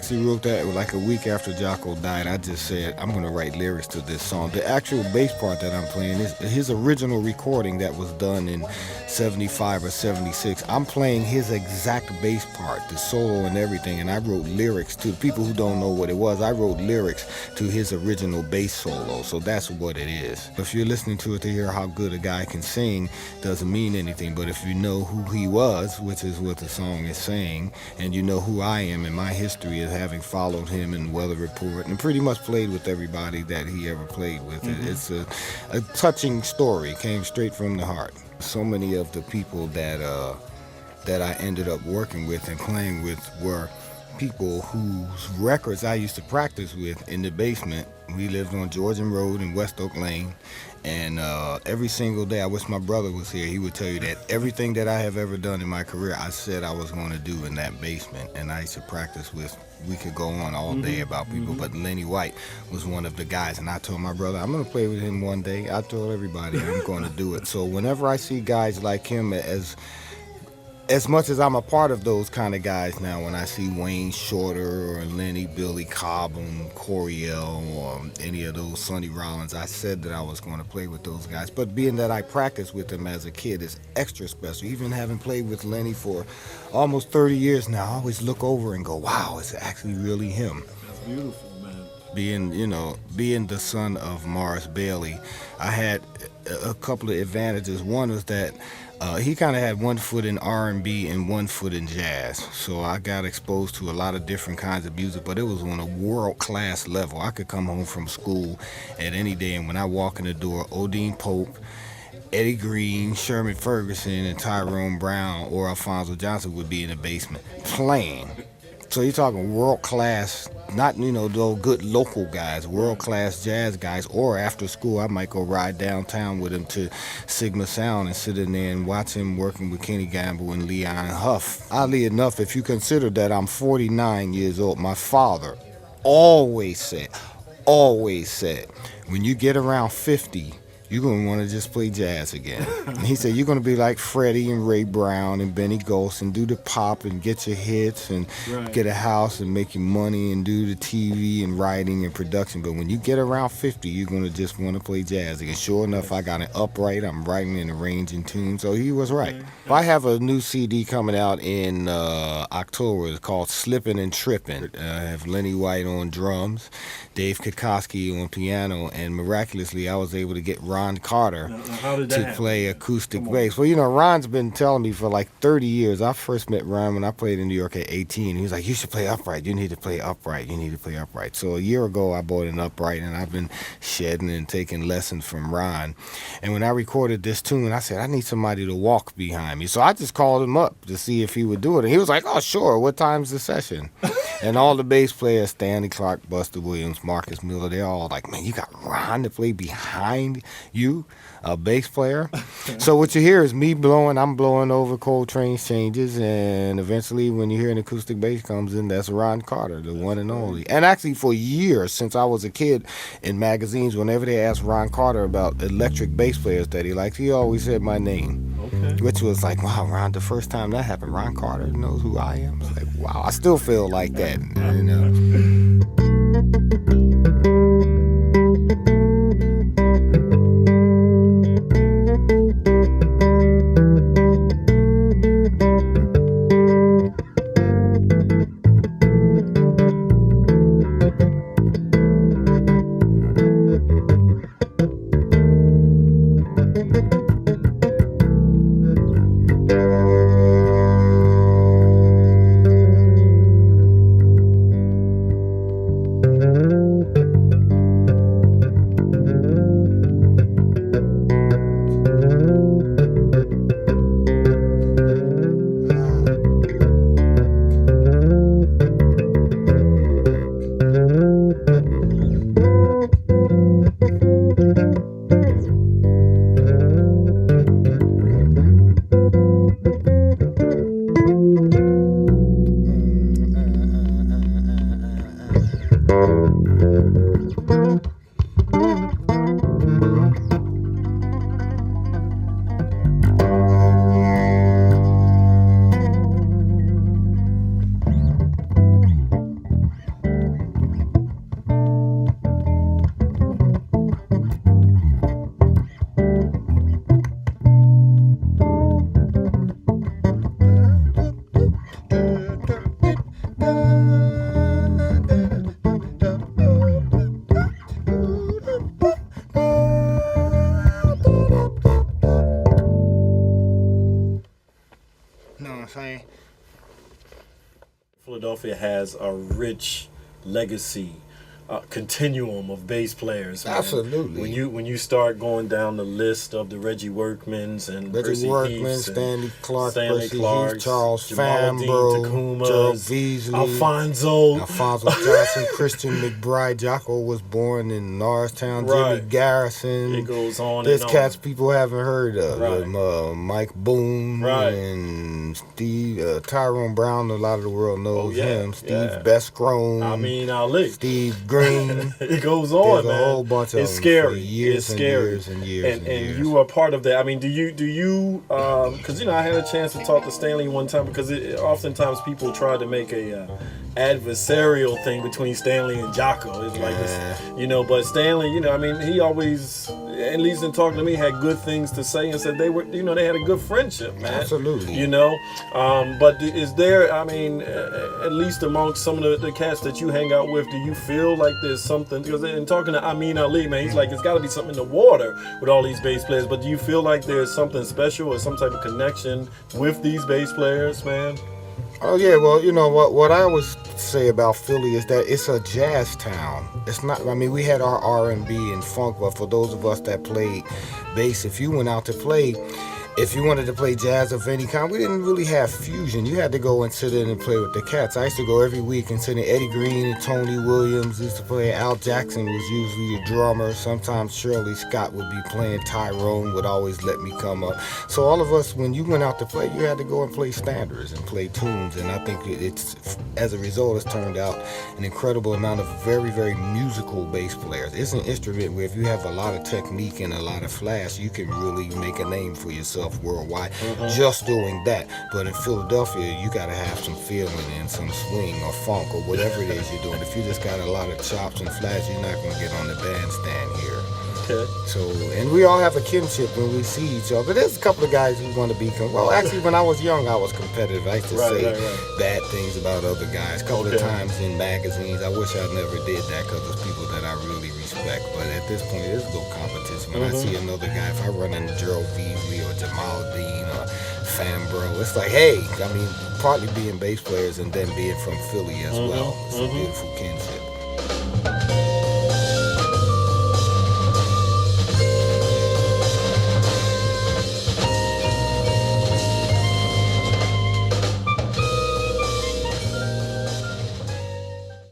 actually wrote that like a week after Jaco died. I just said, I'm going to write lyrics to this song. The actual bass part that I'm playing is his original recording that was done in 75 or 76. I'm playing his exact bass part, the solo and everything, and I wrote lyrics to people who don't know what it was. I wrote lyrics to his original bass solo, so that's what it is. If you're listening to it to hear how good a guy can sing, doesn't mean anything, but if you know who he was, which is what the song is saying, and you know who I am and my history of having followed him in Weather Report and pretty much played with everybody that he ever played with. It's a touching story, came straight from the heart. So many of the people that I ended up working with and playing with were people whose records I used to practice with in the basement. We lived on Georgian Road in West Oak Lane, and every single day, I wish my brother was here, he would tell you that everything that I have ever done in my career, I said I was going to do in that basement, and I used to practice with. We could go on all day about people, but Lenny White was one of the guys, and I told my brother, I'm going to play with him one day. I told everybody I'm going to do it. So whenever I see guys like him, as much as I'm a part of those kind of guys now, when I see Wayne Shorter or Lenny, Billy Cobham, Coriel, or any of those, Sonny Rollins, I said that I was going to play with those guys. But being that I practiced with them as a kid is extra special. Even having played with Lenny for almost 30 years now, I always look over and go, wow, it's actually really him. That's beautiful, man. Being the son of Morris Bailey, I had a couple of advantages. One was that he kind of had one foot in R&B and one foot in jazz. So I got exposed to a lot of different kinds of music, but it was on a world-class level. I could come home from school at any day, and when I walk in the door, Odine Pope, Eddie Green, Sherman Ferguson, and Tyrone Brown or Alfonso Johnson would be in the basement playing. So you're talking world-class, not, those good local guys, world-class jazz guys, or after school I might go ride downtown with him to Sigma Sound and sit in there and watch him working with Kenny Gamble and Leon Huff. Oddly enough, if you consider that I'm 49 years old, my father always said, when you get around 50, you're going to want to just play jazz again. And he said, you're going to be like Freddie and Ray Brown and Benny Ghost and do the pop and get your hits and get a house and make your money and do the TV and writing and production. But when you get around 50, you're going to just want to play jazz again. Sure enough, I got an upright. I'm writing and arranging tunes. So he was right. I have a new CD coming out in October. It's called Slippin' and Trippin'. I have Lenny White on drums, Dave Kokoski on piano, and miraculously I was able to get Ron Carter to play acoustic bass. Well, Ron's been telling me for like 30 years. I first met Ron when I played in New York at 18. He was like, you should play upright. You need to play upright. You need to play upright. So a year ago, I bought an upright, and I've been shedding and taking lessons from Ron. And when I recorded this tune, I said, I need somebody to walk behind me. So I just called him up to see if he would do it. And he was like, oh, sure. What time's the session? And all the bass players, Stanley Clark, Buster Williams, Marcus Miller, they're all like, man, you got Ron to play behind you, a bass player. So what you hear is me blowing, I'm blowing over Coltrane's changes, and eventually when you hear an acoustic bass comes in, that's Ron Carter, the one and only. And actually for years, since I was a kid, in magazines, whenever they asked Ron Carter about electric bass players that he liked, he always said my name. Which was like, wow, Ron, the first time that happened, Ron Carter knows who I am. It's like, wow, I still feel like that, I'm saying? Philadelphia has a rich legacy continuum of bass players. Man. Absolutely. When you start going down the list of the Reggie Workmans and Percy Heaths Stanley Clark, Stanley Percy Clarks, Heath, Charles Jamal Dean Fambro, Takumas, Gerald Beasley, Alfonso Johnson, Christian McBride. Jaco was born in Norristown. Right. Jimmy Garrison. It goes on. There's and cats on. people haven't heard of. Right. Mike Boone Right. and Steve Tyrone Brown. A lot of the world knows him. Steve Beskrone. I mean, Ali. Steve Green. It goes on, There's man. A whole bunch of it's them scary. for years it's and scary. years and years and years. You are part of that. I mean, do you? Because I had a chance to talk to Stanley one time because oftentimes people try to make a adversarial thing between Stanley and Jaco. It's like this, but Stanley, he always, at least in talking to me, had good things to say and said they were, they had a good friendship, man. Absolutely. But is there, at least amongst some of the cats that you hang out with, do you feel like there's something? Because in talking to Amin Ali, man, he's like, it's got to be something in the water with all these bass players. But do you feel like there's something special or some type of connection with these bass players, man? Oh yeah, well, what I always say about Philly is that it's a jazz town. It's not. We had our R&B and funk, but for those of us that played bass, if you went out to play, if you wanted to play jazz of any kind, we didn't really have fusion. You had to go and sit in and play with the cats. I used to go every week and sit in. Eddie Green and Tony Williams used to play. Al Jackson was usually the drummer. Sometimes Shirley Scott would be playing. Tyrone would always let me come up. So all of us, when you went out to play, you had to go and play standards and play tunes. And I think it's, as a result, it's turned out an incredible amount of very, very musical bass players. It's an instrument where if you have a lot of technique and a lot of flash, you can really make a name for yourself worldwide just doing that. But in Philadelphia, you got to have some feeling and some swing or funk or whatever it is you're doing. If you just got a lot of chops and flash, you're not going to get on the bandstand here. Okay. So, and we all have a kinship when we see each other. There's a couple of guys who want to be, actually when I was young, I was competitive. I used to say bad things about other guys. A couple of times in magazines. I wish I never did that because there's people that I really respect. But at this point, there's no competition. When I see another guy, if I run into Gerald Beasley or Jamal Dean or Fambro, it's like, hey, partly being bass players and then being from Philly as well. It's a beautiful kinship.